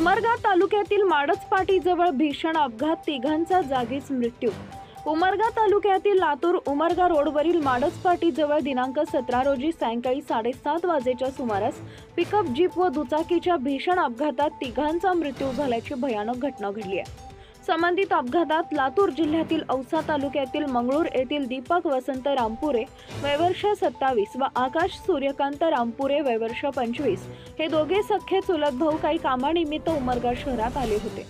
उमरगा तालुक्यातील माडजपाटीजवळ भीषण अपघात, तिघांचा जागीच मृत्यू। उमरगा तालुक्यातील लातूर उमरगा रोडवरील माडजपाटीजवळ दिनांक 17 रोजी सायंकाळी 7:30 वाजेच्या सुमारास पिकअप जीप व दुचाकीच्या भीषण अपघातात तिघांचा मृत्यू झाल्याची भयानक घटना घडली आहे। संबंधित अपघातात लातूर जिल्ह्यातील औसा तालुक्यातील मंगळूर येथील दीपक वसंत रामपुरे वय वर्ष 27 व आकाश सूर्यकांत रामपुरे वय वर्ष 25 हे दोघे सख्खे चुलत भाऊ काही कामानिमित्त उमरगा शहरात आले होते।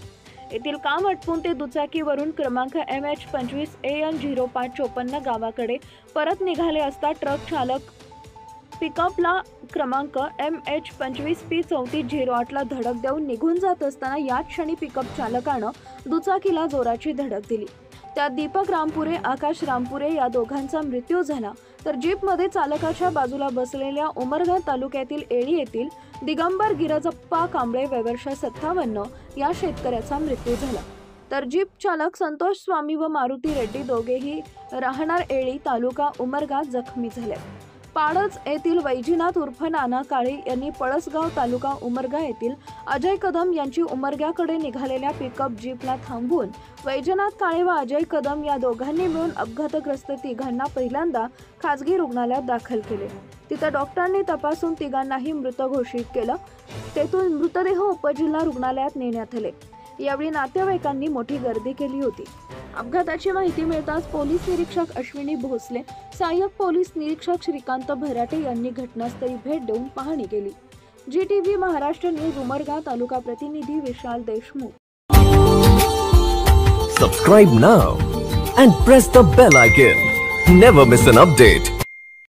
येथील काम आटपून ते दुचाकीवरून क्रमांक MH 25 AN 0554 गावाकडे परत निघाले असता ट्रक चालक पिकअपला क्रमांक MH 25 P 3408 ला धडक देऊन निघून जात असताना याच क्षणी पिकअप चालकानं दुचाकीला जोराची धडक दिली। त्यात दीपक रामपुरे, आकाश रामपुरे या दोघांचा मृत्यू झाला, तर जीपमध्ये चालकाच्या बाजूला बसलेल्या उमरगा तालुक्यातील एळी येथील दिगंबर गिरजप्पा कांबळे वय वर्ष 57 या शेतकऱ्याचा मृत्यू झाला, तर जीप चालक संतोष स्वामी व मारुती रेड्डी दोघेही राहणार एळी तालुका उमरगा जखमी झाले। पाडज येथील वैजनाथ उर्फ नाना काळे यांनी पळसगाव तालुका उमरगा येथील अजय कदम यांची उमरग्याकडे निघालेल्या पिकअप जीपला थांबवून वैजनाथ काळे व अजय कदम या दोघांनी मिळून अपघातग्रस्त तिघांना पहिल्यांदा खासगी रुग्णालयात दाखल केले। तिथे डॉक्टरांनी तपासून तिघांनाही मृत घोषित केलं। तेथून मृतदेह उपजिल्हा रुग्णालयात नेण्यात आले। यावेळी नातेवाईकांनी मोठी गर्दी केली होती। अपघाताची माहिती मिळताच पोलीस निरीक्षक अश्विनी भोसले, सहाय्यक पोलीस निरीक्षक श्रीकांत भराटे यांनी घटनास्थळी भेट देऊन पाहणी केली। GTV महाराष्ट्र न्यूज उमरगा तालुका प्रतिनिधी विशाल Deshmukh. Subscribe now and press the bell icon. Never miss an update.